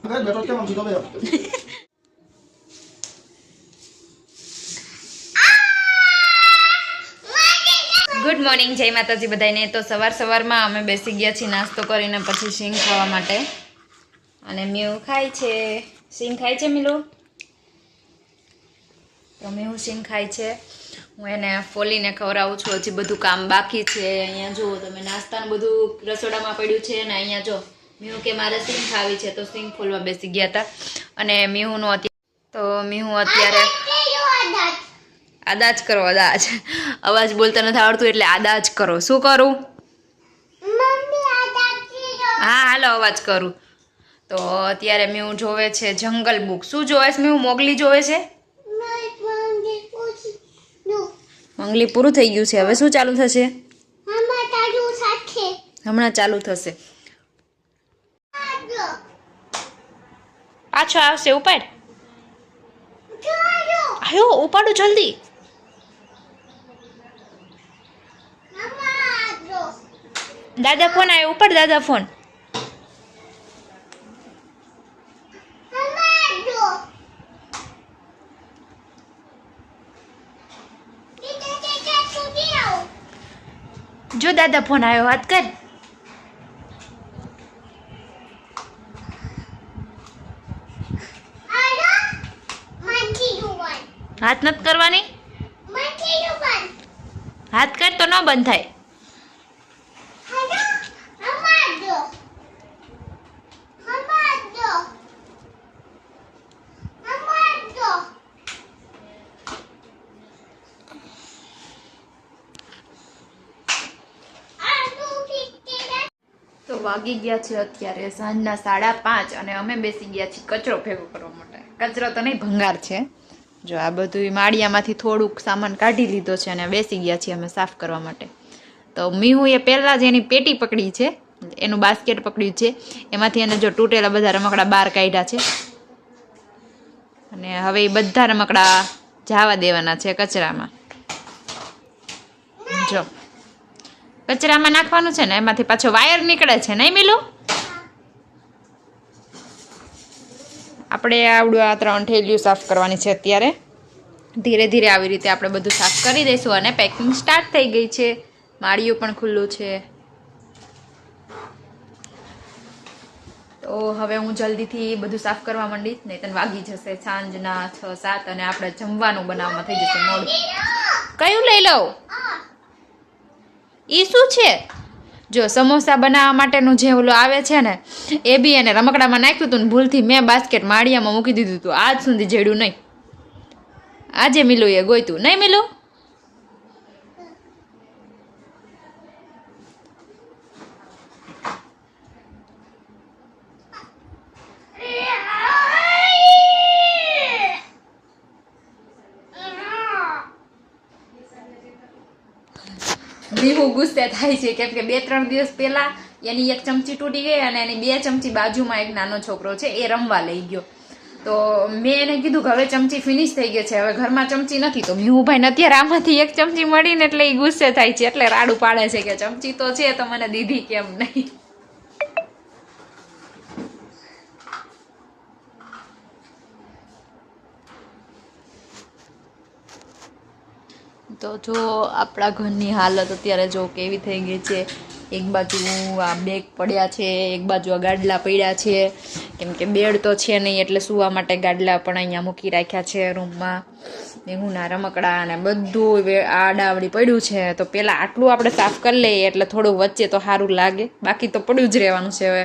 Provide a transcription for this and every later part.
Good morning, જય માતાજી બધાને। તો સવારમાં અમે બેસી ગયા છીએ નાસ્તો કરીને, પછી સિંગ ખાવા માટે। અને મ્યુ ખાય છે, સિંગ ખાય છે મિલુ। તો મ્યુ સિંગ ખાય છે, હું એને ફોલીને ખવડાવું છું। હજી બધું કામ બાકી છે। અહીંયા જુઓ તમે, નાસ્તાનું બધું રસોડામાં પડ્યું છે ને અહીંયા જો મ્યુ કે મારે સિંગ ખાવી છે, તો સિંગ ફોલવા બેસી ગયા હતા। અને મ્યુનું અત્યારે આદા જ કરો, આદા જ અવાજ બોલતા નથી આવડતું એટલે આદા જ કરો। શું કરું? હા હાલો અવાજ કરું। તો અત્યારે મ્યુ જોવે છે જંગલ બુક। શું જોવે છે મ્યુ? મોગલી જોવે છે। મંગલી પૂરું થઈ ગયું છે, હવે શું ચાલુ થશે? હમણાં ચાલુ થશે, પાછો આવશે। ઉપાડ, આયો ઉપાડું જલ્દી। દાદા ફોન આવ્યો, ઉપાડ દાદા ફોન। જો દાદા ફોન આવ્યો, વાત કર। હાથ નથી કરવાની, હાથ કર તો ન બંધ થાય। તો વાગી ગયા છે અત્યારે સાંજના 5:30 અને અમે બેસી ગયા છીએ કચરો ભેગો કરવા માટે। કચરો તો નહીં, ભંગાર છે। જો આ બધું માળિયામાંથી થોડુંક સામાન કાઢી લીધો છે અને બેસી ગયા છીએ અમે સાફ કરવા માટે। તો મીહુએ પહેલાં જ એની પેટી પકડી છે, એનું બાસ્કેટ પકડ્યું છે, એમાંથી એને જો તૂટેલા બધા રમકડા બહાર કાઢ્યા છે અને હવે એ બધા રમકડા જવા દેવાના છે કચરામાં। જો કચરામાં નાખવાનું છે ને, એમાંથી પાછો વાયર નીકળે છે, નહીં મિલું? આપણે આવડું આ 3 થેલીઓ સાફ કરવાની છે અત્યારે। ધીરે ધીરે આવી રીતે આપણે બધું સાફ કરી દઈશું અને પેકિંગ સ્ટાર્ટ થઈ ગઈ છે। માળિયું પણ ખુલ્લું છે। તો હવે હું જલ્દીથી બધું સાફ કરવા માંડીશ, નહીં તને વાગી જશે સાંજના 6-7 અને આપણે જમવાનું બનાવવામાં થઈ જશે મોડું। કયું લઈ લઉં? એ શું છે? જો સમોસા બનાવવા માટેનું જે ઓલું આવે છે ને, એ બી એને રમકડામાં નાખ્યું હતું ને ભૂલથી મેં બાસ્કેટ માળિયામાં મૂકી દીધું હતું, આજ સુધી જેડ્યું નહીં। આજે મિલુએ ગોઈતું, નહીં મિલું? મીહુ ગુસ્સે થાય છે કેમ કે 2-3 દિવસ પહેલા એની એક ચમચી તૂટી ગઈ અને એની 2 ચમચી બાજુમાં એક નાનો છોકરો છે એ રમવા લઈ ગયો। તો મેં એને કીધું કે હવે ચમચી ફિનિશ થઈ ગઈ છે, હવે ઘરમાં ચમચી નથી। તો મીહુભાઈને અત્યારે આમાંથી એક ચમચી મળીને એટલે એ ગુસ્સે થાય છે, એટલે રાડું પાડે છે કે ચમચી તો છે તો મને દીધી કેમ નહીં। તો જો આપણા ઘરની હાલત અત્યારે જો કેવી થઈ ગઈ છે। એક બાજુ આ બેગ પડ્યા છે, એક બાજુ આ ગાડલા પડ્યા છે, કેમ કે બેડ તો છે નહીં એટલે સૂવા માટે ગાડલા પણ અહીંયા મૂકી રાખ્યા છે રૂમમાં। મેહુના રમકડા અને બધું આડાવડી પડ્યું છે। તો પહેલાં આટલું આપણે સાફ કરી લઈએ એટલે થોડું વચ્ચે તો સારું લાગે, બાકી તો પડ્યું જ રહેવાનું છે। હવે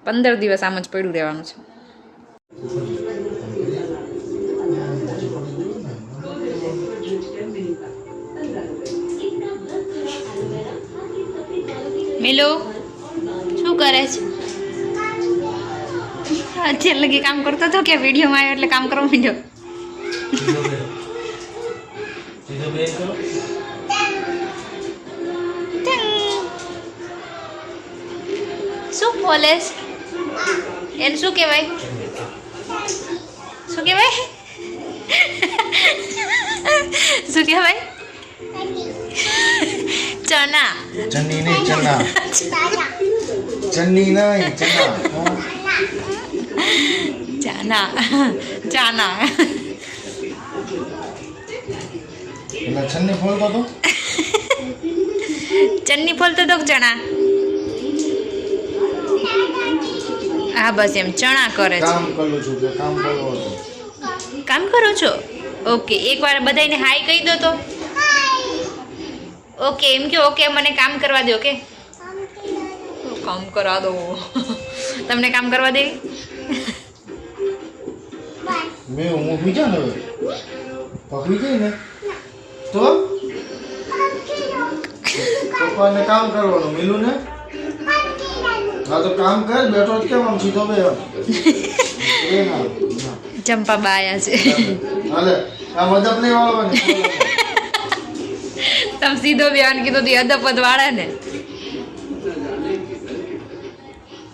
15 દિવસ આમ જ પડ્યું રહેવાનું છે। મિલુ શું કરે છે? અત્યારે લગી કામ કરતો હતો કે વિડીયોમાં આવ્યો એટલે કામ કરવા માંડ્યો? શું બોલે છે? એને શું કહેવાય? શું કહેવાય? શું કહેવાય? ચના। ચન્ની નહીં, ચના। ચન્ની નહીં, ચના। ચાના ચાના એટલે છન્ની ફોલતો તો ચન્ની ફોલતો તો ચણા હા બસ એમ ચણા કરે છે કામ કરું છું કે કામ કરવો હતો કામ કરો છો ઓકે એકવાર બધાને હાય કહી દો તો ઓકે એમ કે ઓકે મને કામ કરવા દો ઓકે કામ કરા દો તમને કામ કરવા દેવી મેં હું બીજા ને હવે પકડી જાય ને તો પપ્પાને કામ કરવાનું મિલું ને હા તો કામ કર બેઠો જ કેમ આમ સીધો બે એ ના ચંપા બાયા છે હાલે આ મદદ નહીં વાળવાની તમે સીધો બેન કીધું તો અદપદ વાળા ને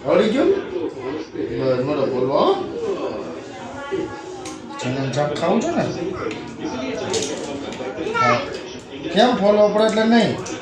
આવડી ગયું બસ મને બોલવો ચણા ચાપ ખાવું છે ને હા કેમ ફોલો પડે એટલે નહીં